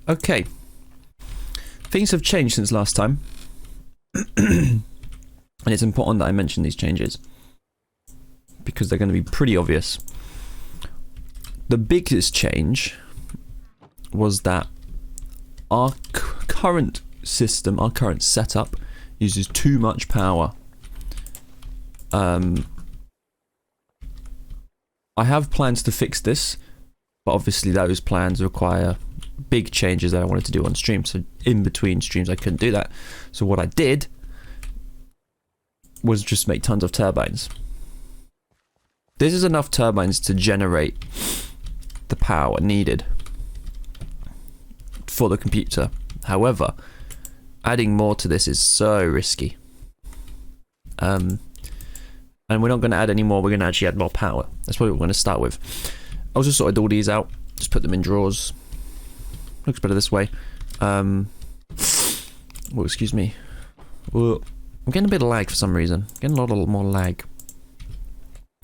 Okay. Things have changed since last time. And it's important that I mention these changes, because they're going to be pretty obvious. The biggest change was that our current system, our current setup, uses too much power. I have plans to fix this, but obviously those plans require big changes that I wanted to do on stream, so in between streams I couldn't do that. So what I did was just make tons of turbines. This is enough turbines to generate the power needed for the computer. However, adding more to this is so risky. And we're not going to add any more, we're going to actually add more power. That's what we're going to start with. I just sorted all these out, just put them in drawers. Looks better this way. Well, excuse me. Well, I'm getting a bit of lag for some reason. Getting a lot more lag.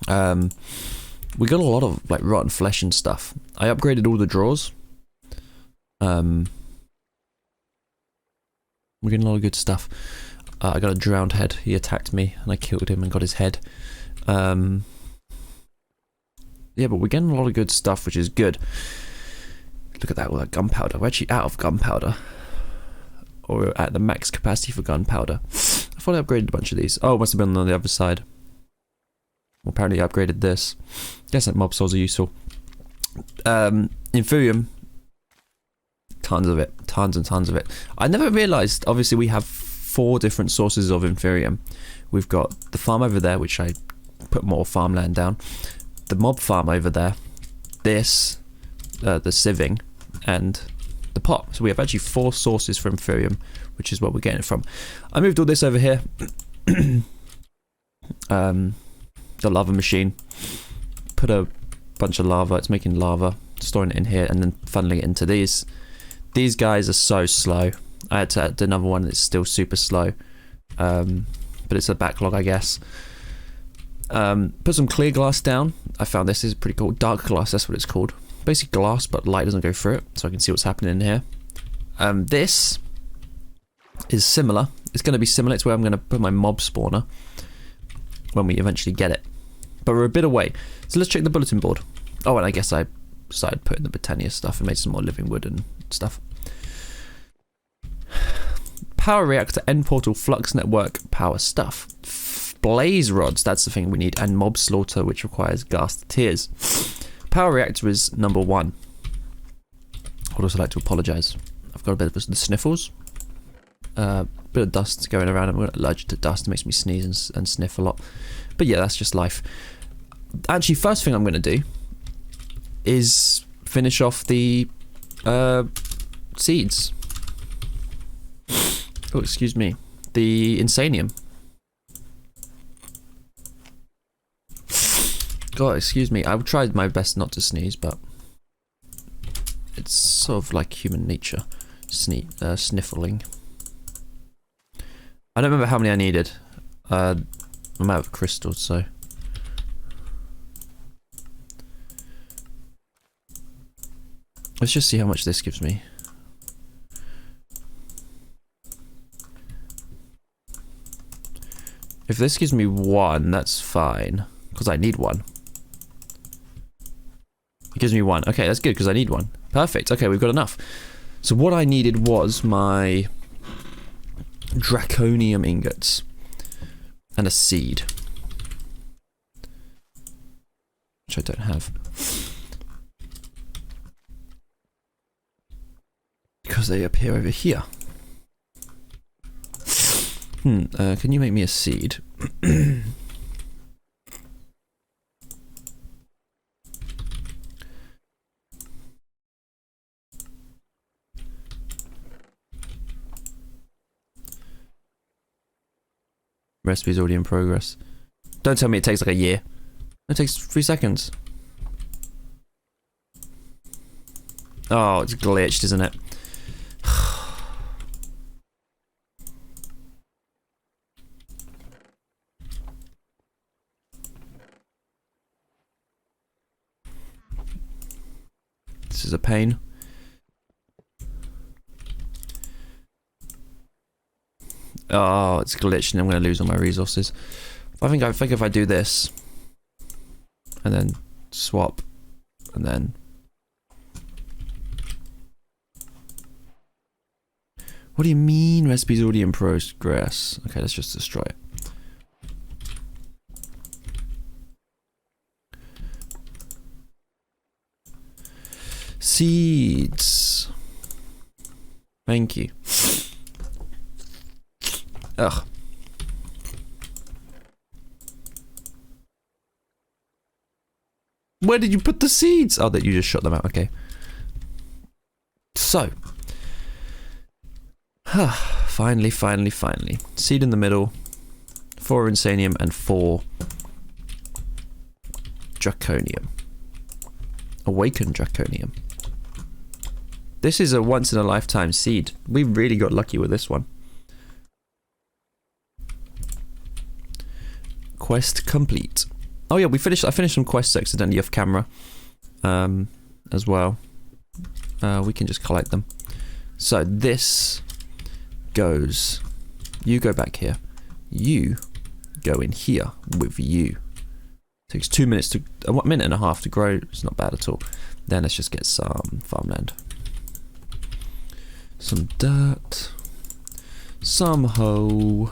We got a lot of like rotten flesh and stuff. I upgraded all the drawers. We're getting a lot of good stuff. I got a drowned head. He attacked me and I killed him and got his head. Yeah, but we're getting a lot of good stuff, which is good. Look at that, all that gunpowder. We're actually out of gunpowder. Or we're at the max capacity for gunpowder. I thought I upgraded a bunch of these. Oh, it must have been on the other side. Well, apparently I upgraded this. Guess that mob saws are useful. Inferium. Tons of it. Tons and tons of it. I never realised, obviously we have 4 different sources of Inferium. We've got the farm over there, which I put more farmland down. The mob farm over there. This. The sieving. And the pot. So we have actually 4 sources for Inferium, which is where we're getting it from. I moved all this over here. The lava machine. Put a bunch of lava. It's making lava. Storing it in here and then funneling it into these. These guys are so slow. I had to add another one that's still super slow. But it's a backlog, I guess. Put some clear glass down. I found this is pretty cool. Dark glass, that's what it's called. Basically glass, but light doesn't go through it, so I can see what's happening in here. This is similar. It's going to be similar. It's where I'm going to put my mob spawner when we eventually get it. But we're a bit away. So let's check the bulletin board. Oh, and I guess I started putting the Britannia stuff and made some more living wood and stuff. Power reactor, end portal, flux network, power stuff. Blaze rods, that's the thing we need, and mob slaughter, which requires ghast tears. Power reactor is number 1. I'd also like to apologise. I've got a bit of the sniffles. Bit of dust going around. I'm allergic to dust. It makes me sneeze and sniff a lot. But yeah, that's just life. Actually, first thing I'm going to do is finish off the seeds. Oh, excuse me. The Insanium. God, excuse me. I tried my best not to sneeze, but it's sort of like human nature. Sniffling. I don't remember how many I needed. I'm out of crystals, so. Let's just see how much this gives me. If this gives me 1, that's fine. Because I need 1. It gives me 1. Okay, that's good because I need 1. Perfect. Okay, we've got enough. So what I needed was my draconium ingots and a seed, which I don't have because they appear over here. Can you make me a seed? Recipe's already in progress. Don't tell me it takes like a year. It takes 3 seconds. Oh, it's glitched, isn't it? This is a pain. Oh, it's glitching. I'm going to lose all my resources. I think if I do this, and then swap, and then... What do you mean recipe's already in progress? Okay, let's just destroy it. Seeds. Thank you. Ugh. Where did you put the seeds? Oh, that you just shot them out. Okay. So. Finally. Seed in the middle. 4 Insanium and 4 Draconium. Awakened Draconium. This is a once in a lifetime seed. We really got lucky with this one. Quest complete. Oh yeah, I finished some quests accidentally off camera. As well. We can just collect them. So this goes, you go back here, you go in here with you. Takes 2 minutes to, a minute and a half to grow. It's not bad at all. Then let's just get some farmland, some dirt, some hoe.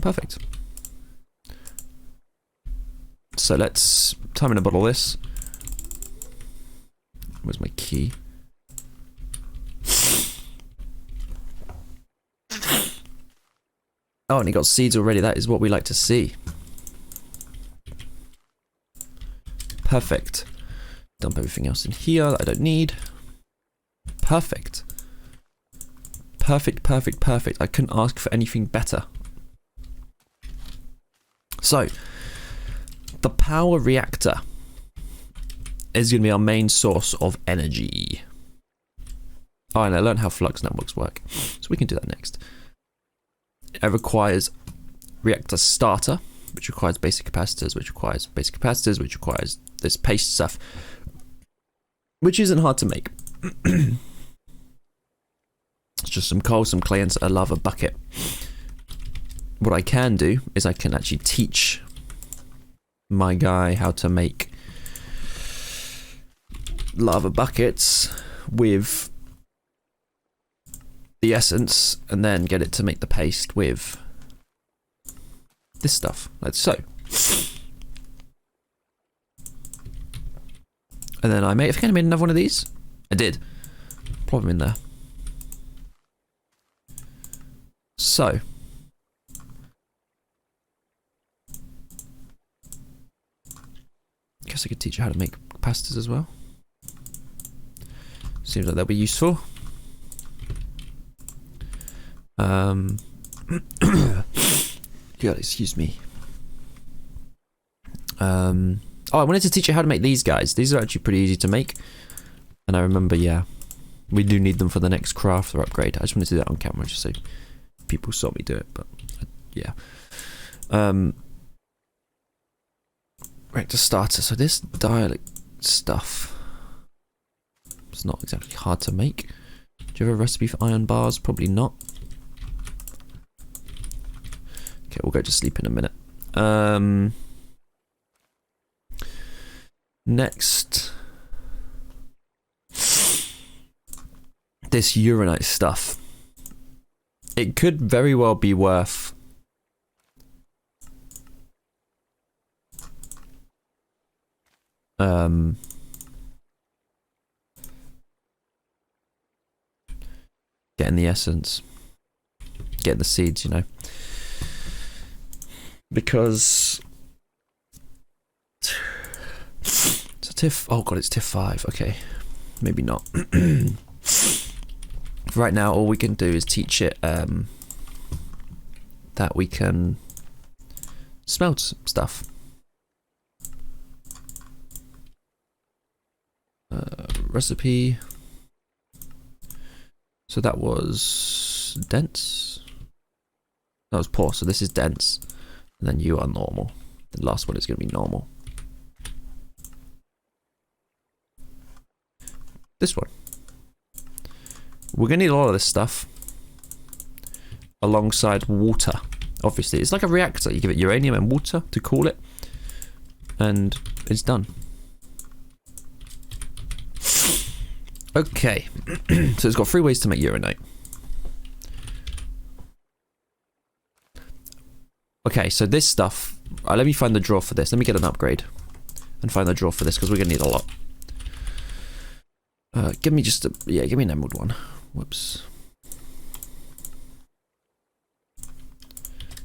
Perfect. So let's time in a bottle this. Where's my key? Oh, and he got seeds already. That is what we like to see. Perfect. Dump everything else in here that I don't need. Perfect. Perfect. I couldn't ask for anything better. So, the Powah Reactor is going to be our main source of energy. Oh, and I learned how flux networks work, so we can do that next. It requires reactor starter, which requires basic capacitors, which requires basic capacitors, which requires this paste stuff, which isn't hard to make. It's just some coal, some clay, and a lava bucket. What I can do is I can actually teach my guy how to make lava buckets with the essence, and then get it to make the paste with this stuff, like so. And then I think I made another one of these. I did. Plop them in there. So. Guess I could teach you how to make capacitors as well. Seems like they'll be useful. God, excuse me. Oh, I wanted to teach you how to make these guys. These are actually pretty easy to make. And I remember, yeah, we do need them for the next craft or upgrade. I just wanted to do that on camera just so people saw me do it, but yeah. Reactor starter. So this dialect stuff, it's not exactly hard to make. Do you have a recipe for iron bars? Probably not. Okay, we'll go to sleep in a minute. Next, this uranite stuff. It could very well be worth getting the essence, getting the seeds, you know, because it's a tiff. Oh god, it's tiff 5. Okay, maybe not. Right now, all we can do is teach it that we can smelt stuff. Recipe. So that was dense. That was poor. So this is dense, and then you are normal. The last one is going to be normal. This one. We're going to need a lot of this stuff. alongside water. Obviously, it's like a reactor. You give it uranium and water to cool it, and it's done. Okay, so it's got 3 ways to make uranite. Okay, so this stuff, let me find the drawer for this. Let me get an upgrade and find the drawer for this, because we're going to need a lot. Give me just give me an emerald one. Whoops.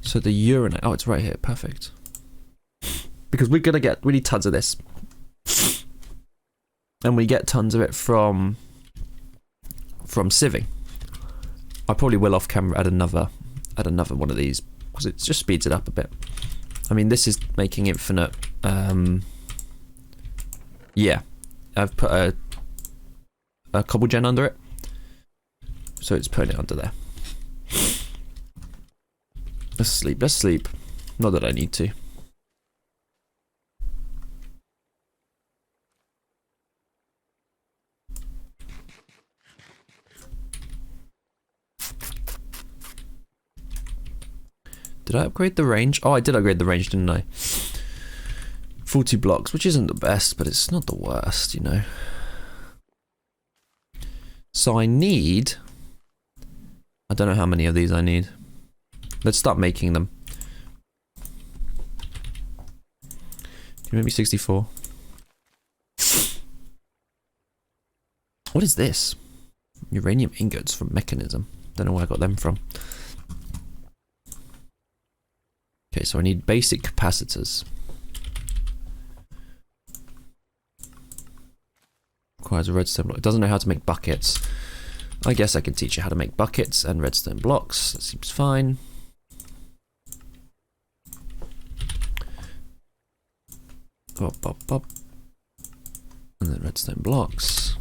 So the uranite, oh, it's right here, perfect. Because we need tons of this. And we get tons of it from sieving. I probably will off camera add another one of these, because it just speeds it up a bit. I mean, this is making infinite. Yeah, I've put a cobble gen under it, so it's putting it under there. Let's sleep. Not that I need to. Did I upgrade the range? Oh, I did upgrade the range, didn't I? 40 blocks, which isn't the best, but it's not the worst, you know. So I don't know how many of these I need. Let's start making them. Can you make me 64? What is this? Uranium ingots from Mechanism. Don't know where I got them from. Okay, so I need basic capacitors. Requires a redstone block. It doesn't know how to make buckets. I guess I can teach you how to make buckets and redstone blocks. That seems fine. Bop. And then redstone blocks.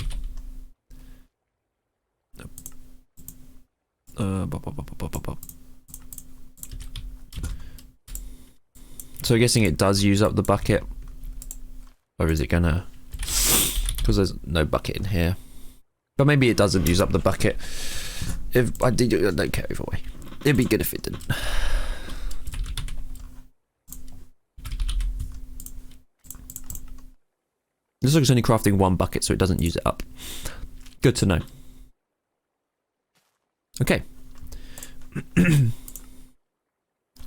Bop. So I'm guessing it does use up the bucket. Or is it gonna... Because there's no bucket in here. But maybe it doesn't use up the bucket. If I did, I don't care either way. It'd be good if it didn't. This looks only crafting 1 bucket, so it doesn't use it up. Good to know. Okay.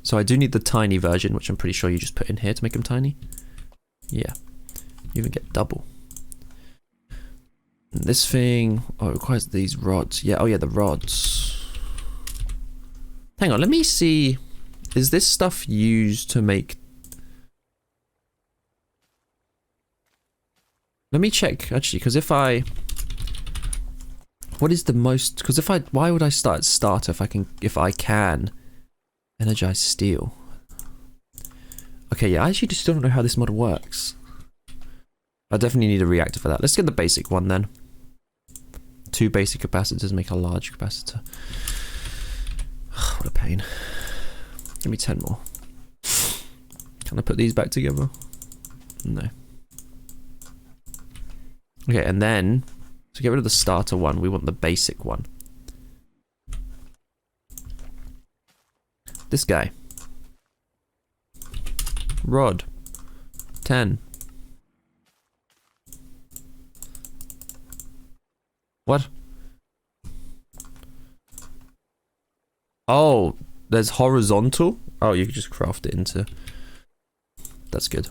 So I do need the tiny version, which I'm pretty sure you just put in here to make them tiny. Yeah. You even get double. And this thing, oh, it requires these rods. Yeah, oh yeah, the rods. Hang on, let me see. Is this stuff used to make... Let me check, actually, because if I... What is the most... Because if I... Why would I start at starter if I can energize steel? Okay, yeah, I actually just don't know how this model works. I definitely need a reactor for that. Let's get the basic one then. 2 basic capacitors make a large capacitor. What a pain. Give me 10 more. Can I put these back together? No. Okay, and then to get rid of the starter one, we want the basic one. This guy. Rod. 10. What? Oh, there's horizontal? Oh, you can just craft it into... That's good.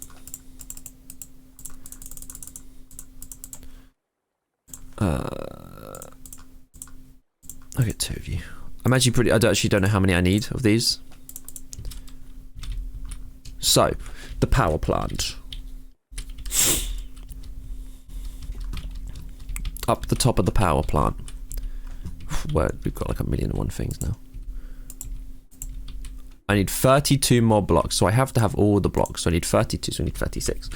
I'll get 2 of you. I'm actually pretty... I actually don't know how many I need of these. So, the power plant. Up the top of the power plant. Where we've got like 1,000,001 things now. I need 32 more blocks, so I have to have all the blocks. So I need 32, so I need 36.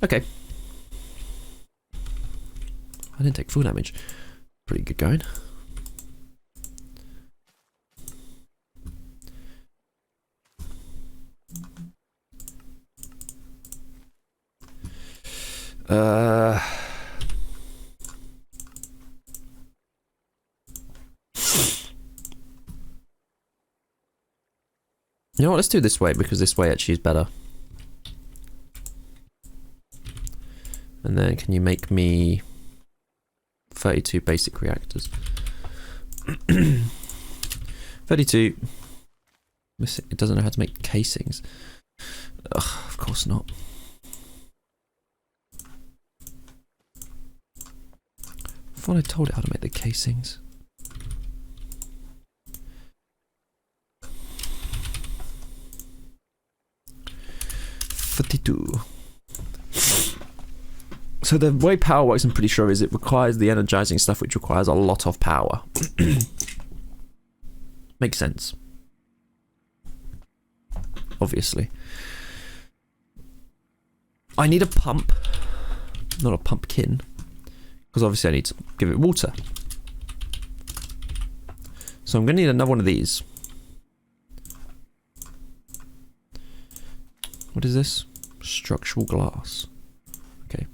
Okay. I didn't take full damage. Pretty good going. You know what, let's do it this way, because this way actually is better. And then can you make me 32 basic reactors? 32. It doesn't know how to make casings. Ugh, of course not. I thought I told it how to make the casings. So the way power works, I'm pretty sure, is it requires the energizing stuff, which requires a lot of power. Makes sense. Obviously. I need a pump. Not a pumpkin. Because obviously I need to give it water. So I'm going to need another one of these. What is this? Structural glass. Okay.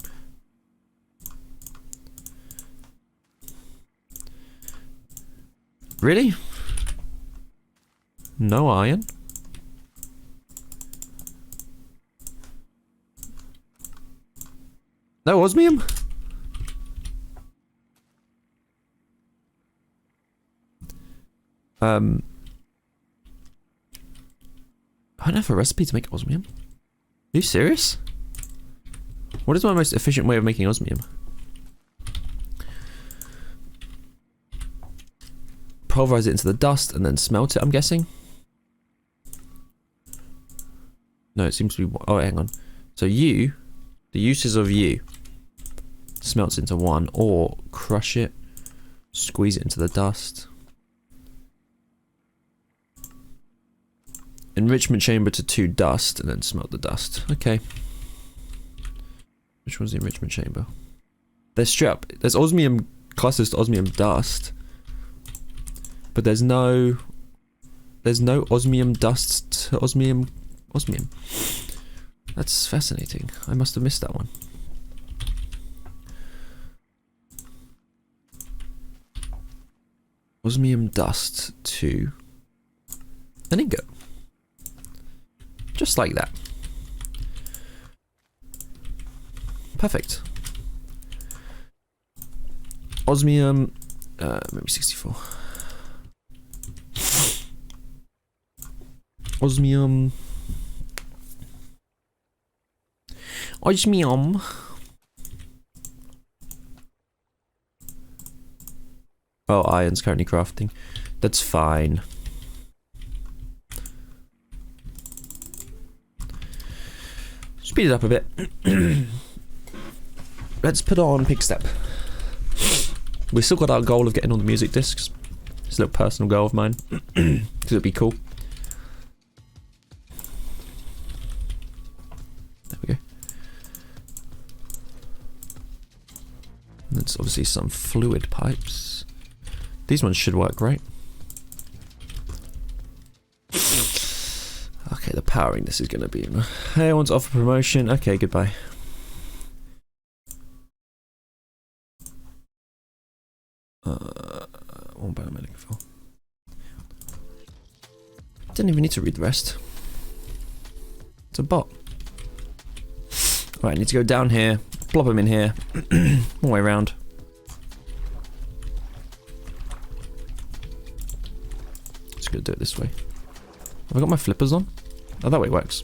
Really? No iron? No osmium? I don't have a recipe to make osmium. Are you serious? What is my most efficient way of making osmium? Pulverize it into the dust and then smelt it, I'm guessing. No, it seems to be... Oh, hang on. So the uses of smelts into one, or crush it, squeeze it into the dust. Enrichment chamber to 2 dust, and then smelt the dust. Okay. Which one's the enrichment chamber? There's straight up. There's osmium clusters to osmium dust, but there's no osmium dust to osmium. That's fascinating. I must have missed that one. Osmium dust to an ingot. Just like that. Perfect. Osmium, maybe 64. Osmium. Oh, iron's currently crafting. That's fine. Speed it up a bit. Let's put on Pig Step. We've still got our goal of getting all the music discs. It's a little personal goal of mine. Because it'd be cool. There we go. And there's obviously some fluid pipes. These ones should work, right? Okay, the powering this is going to be... Hey, I want to offer promotion. Okay, goodbye. What am I looking for? Didn't even need to read the rest. It's a bot. Right, I need to go down here, plop him in here, all the way around. Just gonna do it this way. Have I got my flippers on? Oh, that way works.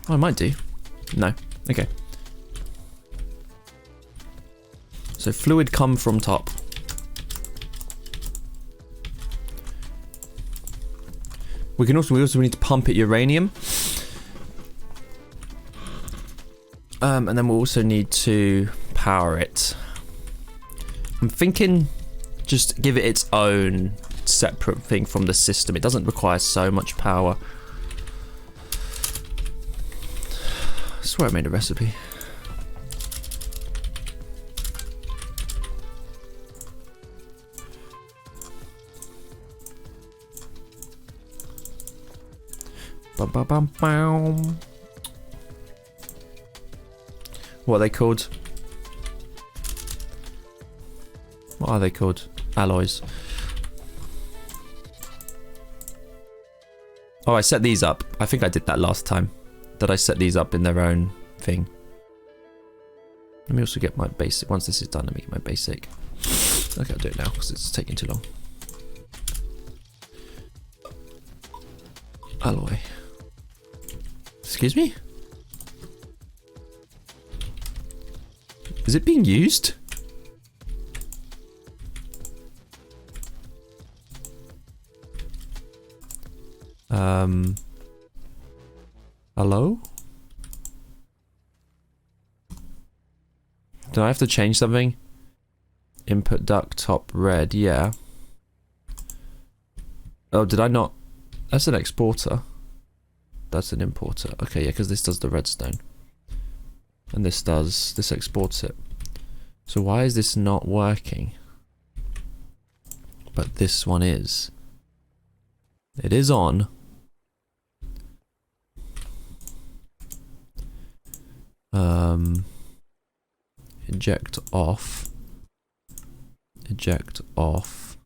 Oh, I might do. No. Okay. So fluid come from top. We also need to pump it uranium. And then we'll also need to power it. I'm thinking just give it its own separate thing from the system. It doesn't require so much power. I swear I made a recipe. Bum, bum, bum, bum. What are they called? What are they called? Alloys. Oh, I set these up. I think I did that last time. That I set these up in their own thing. Let me also get my basic. Once this is done, let me get my basic. Okay, I'll do it now because it's taking too long. Alloy. Excuse me? Is it being used? Hello? Do I have to change something? Input duct top red, yeah. Oh, did I not? That's an exporter. That's an importer. Okay, yeah, because this does the redstone. And this exports it. So why is this not working? But this one is. It is on. Eject off. Eject off.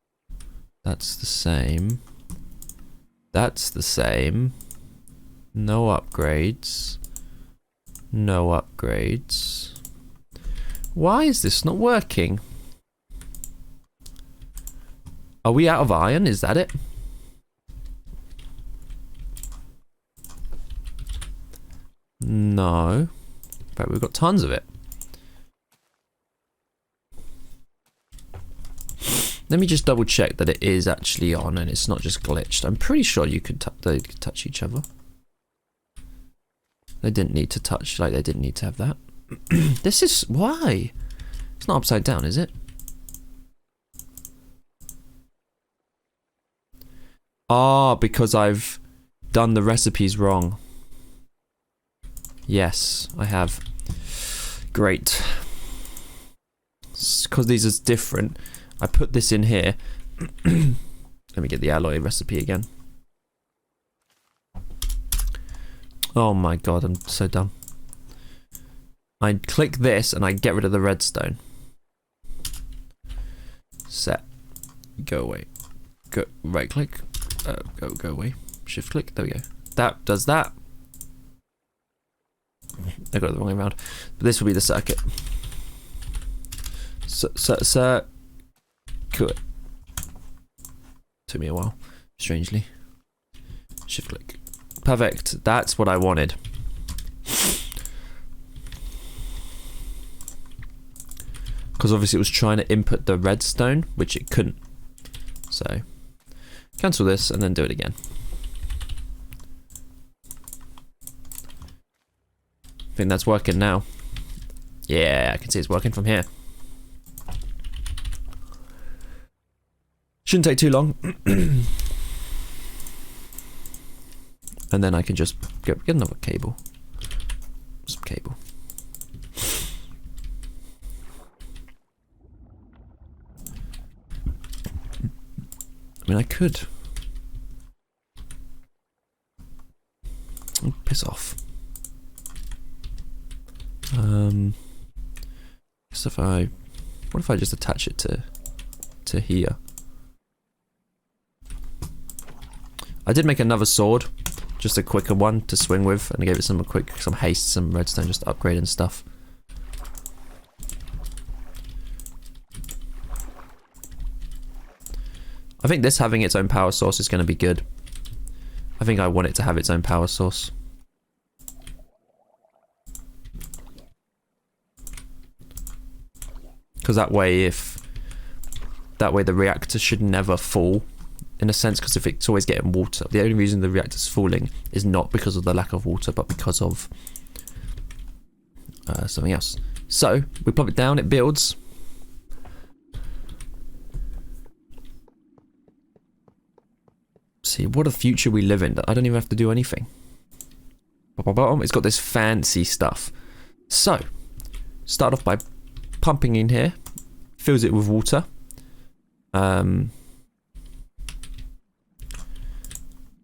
That's the same. That's the same. No upgrades. No upgrades. Why is this not working? Are we out of iron? Is that it? No. But we've got tons of it. Let me just double check that it is actually on and it's not just glitched. I'm pretty sure you could they could touch each other. They didn't need to touch, like they didn't need to have that. This is, why? It's not upside down, is it? Ah, because I've done the recipes wrong. Yes, I have. Great. Because these are different, I put this in here. Let me get the alloy recipe again. Oh my god, I'm so dumb. I click this and I get rid of the redstone. Set. Go away. Go right click. Go away. Shift click. There we go. That does that. I got it the wrong way around. But this will be the circuit. Circuit. Took me a while, strangely. Shift click. Perfect. That's what I wanted. Because obviously it was trying to input the redstone, which it couldn't. So, cancel this and then do it again. I think that's working now. Yeah, I can see it's working from here. Shouldn't take too long. And then I can just get another cable. Some cable. I mean, I could. Oh, piss off. Guess if I, what if I just attach it to here? I did make another sword, just a quicker one to swing with, and I gave it some haste, some redstone, just to upgrade and stuff. I think this having its own power source is going to be good. I think I want it to have its own power source. Because that way the reactor should never fall, in a sense, because if it's always getting water, the only reason the reactor's falling is not because of the lack of water, but because of something else. So, we plop it down, it builds. See, what a future we live in. I don't even have to do anything. It's got this fancy stuff. So, start off by pumping in here. Fills it with water. And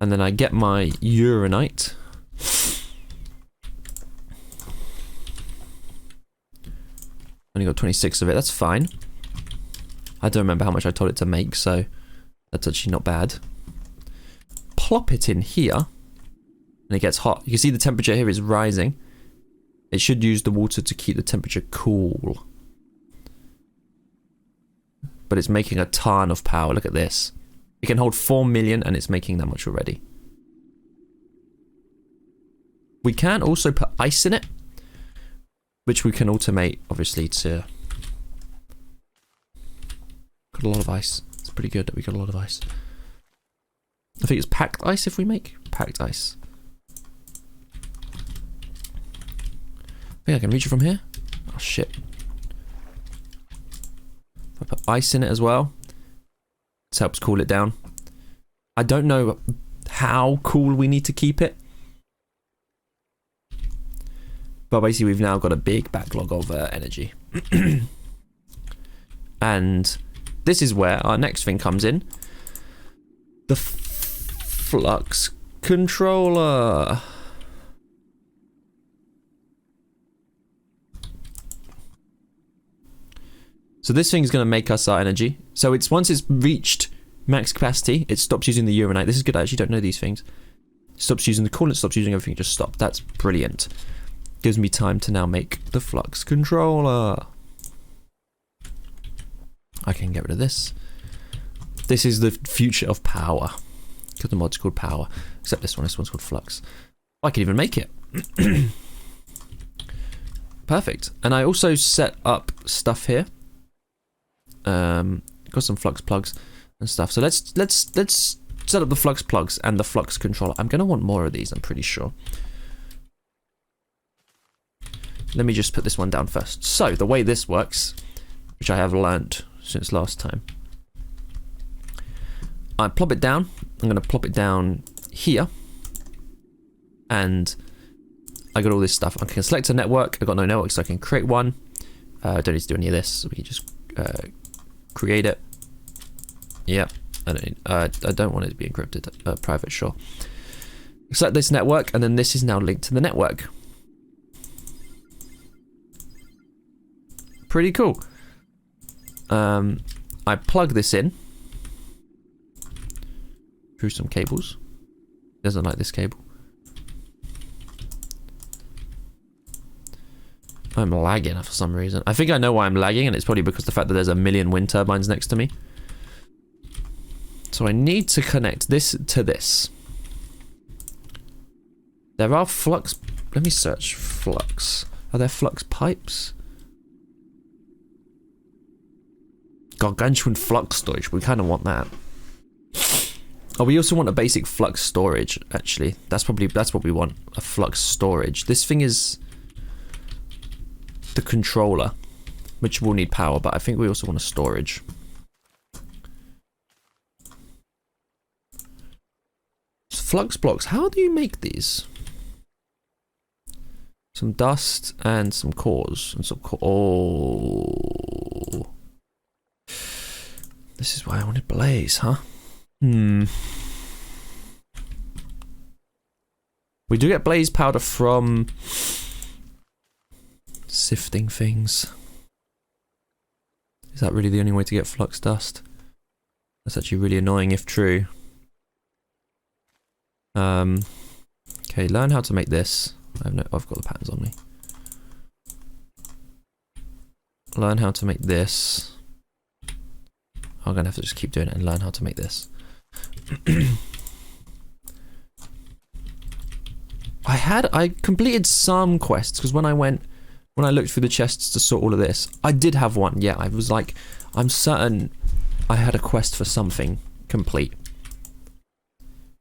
then I get my uranite. Only got 26 of it, that's fine. I don't remember how much I told it to make, so that's actually not bad. plop it in here, and it gets hot. You can see the temperature here is rising. It should use the water to keep the temperature cool. But it's making a ton of power. Look at this. It can hold 4 million and it's making that much already. We can also put ice in it, which we can automate, obviously, to... Got a lot of ice. It's pretty good that we got a lot of ice. I think it's packed ice if we make packed ice. I think I can reach it from here. Oh, shit. If I put ice in it as well, this helps cool it down. I don't know how cool we need to keep it. But basically we've now got a big backlog of energy. And this is where our next thing comes in. The flux controller. So this thing is going to make us our energy. So it's once it's reached max capacity, it stops using the uranite. This is good, I actually don't know these things. It stops using the coolant, stops using everything, just stop. That's brilliant. Gives me time to now make the flux controller. I can get rid of this. This is the future of Powah. Because the mod's called Powah. Except this one's called Flux. I can even make it. Perfect. And I also set up stuff here. Got some flux plugs and stuff. So let's set up the flux plugs and the flux controller. I'm gonna want more of these, I'm pretty sure. Let me just put this one down first. So the way this works, which I have learnt since last time, I plop it down. I'm gonna plop it down here, and I got all this stuff. I can select a network. I got no network, so I can create one. I don't need to do any of this. So we can just create it. Yeah, I don't want it to be encrypted. Private, sure. Select this network, and then this is now linked to the network. Pretty cool. I plug this in through some cables. Doesn't like this cable. I'm lagging for some reason. I think I know why I'm lagging, and it's probably because of the fact that there's a million wind turbines next to me. So I need to connect this to this. There are flux... Let me search flux. Are there flux pipes? Gargantuan flux storage. We kind of want that. Oh, we also want a basic flux storage, actually. That's what we want. A flux storage. This thing is the controller, which will need power, but I think we also want a storage. Flux blocks. How do you make these? Some dust and some cores and some oh. This is why I wanted blaze, huh? We do get blaze powder from sifting things. Is that really the only way to get flux dust? That's actually really annoying if true. Okay, learn how to make this. I've got the patterns on me. Learn how to make this. I'm gonna have to just keep doing it and learn how to make this. I completed some quests because when I looked through the chests to sort all of this, I did have one. Yeah, I was like, I'm certain I had a quest for something complete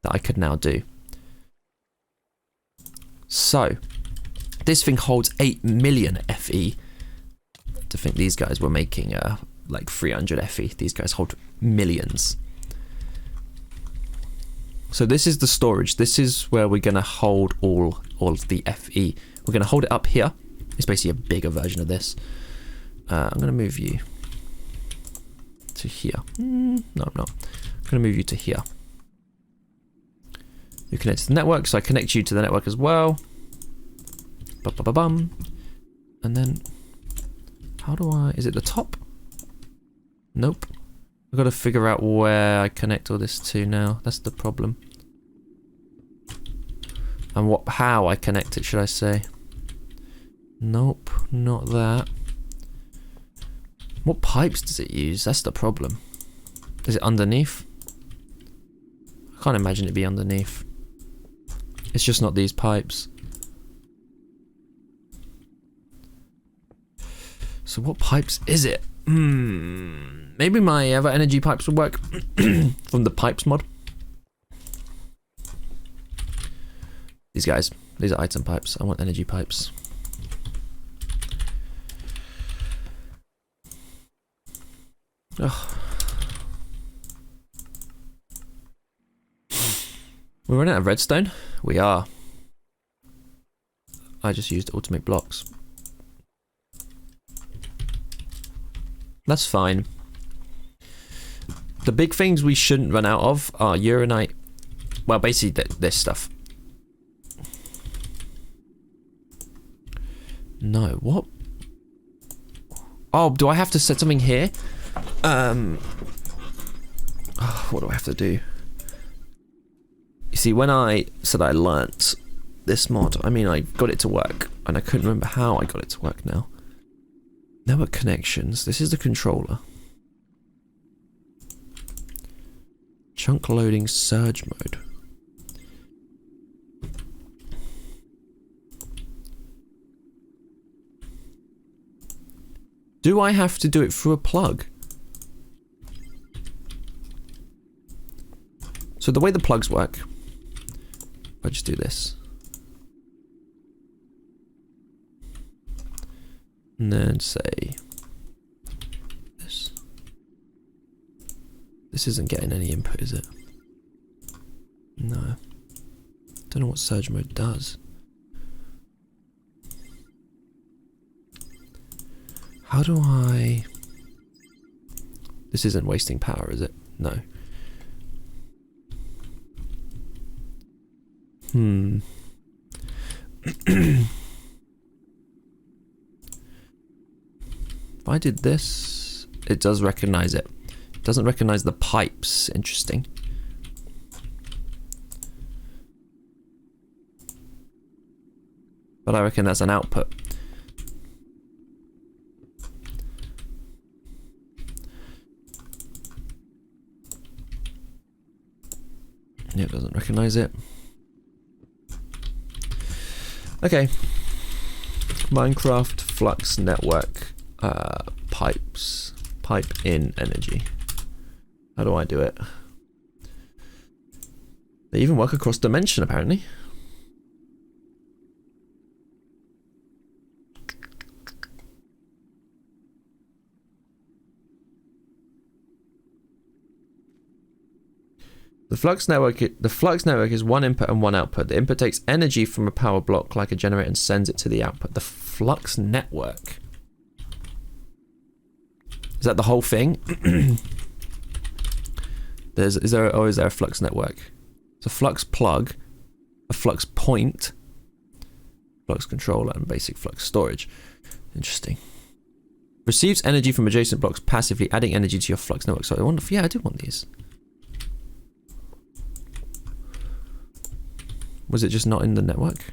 that I could now do. So, this thing holds 8 million FE. To think these guys were making like 300 FE. These guys hold millions. So this is the storage. This is where we're gonna hold all of the FE. We're gonna hold it up here. It's basically a bigger version of this. I'm gonna move you to here. No, I'm not. I'm gonna move you to here. You connect to the network, so I connect you to the network as well. Ba-ba-ba-bum. And then, how do I, is it the top? Nope. I've got to figure out where I connect all this to now. That's the problem. And how I connect it, should I say? Nope, not that. What pipes does it use? That's the problem. Is it underneath? I can't imagine it be underneath. It's just not these pipes. So what pipes is it? Maybe my other energy pipes will work from the pipes mod. These guys, these are item pipes. I want energy pipes. Ugh. We're running out of redstone? We are. I just used it all to make blocks. That's fine. The big things we shouldn't run out of are uranite. Well, basically this stuff. No, what? Oh, do I have to set something here? What do I have to do? You see, when I said I learnt this mod, I mean I got it to work, and I couldn't remember how I got it to work now. Network connections. This is the controller. Chunk loading surge mode. Do I have to do it through a plug? So the way the plugs work, I just do this. And then say this. This isn't getting any input, is it? No. Don't know what surge mode does. How do I... This isn't wasting power, is it? No. If I did this, it does recognize it. It doesn't recognize the pipes. Interesting. But I reckon that's an output. Yeah, it doesn't recognize it. Okay. Minecraft Flux Network pipes. Pipe in energy. How do I do it? They even work across dimension, apparently. The flux network is one input and one output. The input takes energy from a power block like a generator and sends it to the output. The flux network. Is that the whole thing? Is there a flux network? It's a flux plug, a flux point, flux controller, and basic flux storage. Interesting. Receives energy from adjacent blocks passively, adding energy to your flux network. So I wonder if, yeah, I do want these. Was it just not in the network?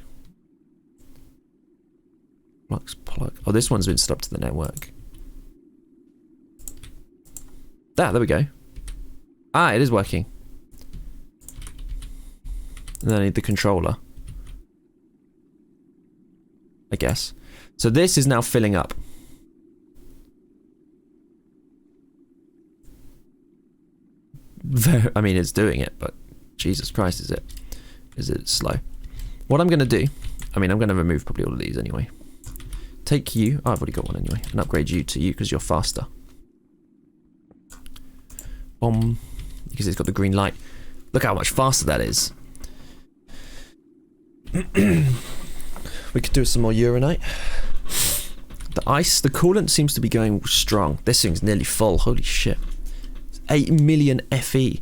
Flux plug. Oh, this one's been stopped to the network. There we go. Ah, it is working. And then I need the controller, I guess. So this is now filling up. I mean, it's doing it, but Jesus Christ, is it slow? What I'm going to do, I mean, I'm going to remove probably all of these anyway. Take you, oh, I've already got one anyway, and upgrade you to you because you're faster. Because it's got the green light. Look how much faster that is. We could do some more uranite. The coolant seems to be going strong. This thing's nearly full. Holy shit. It's 8 million FE.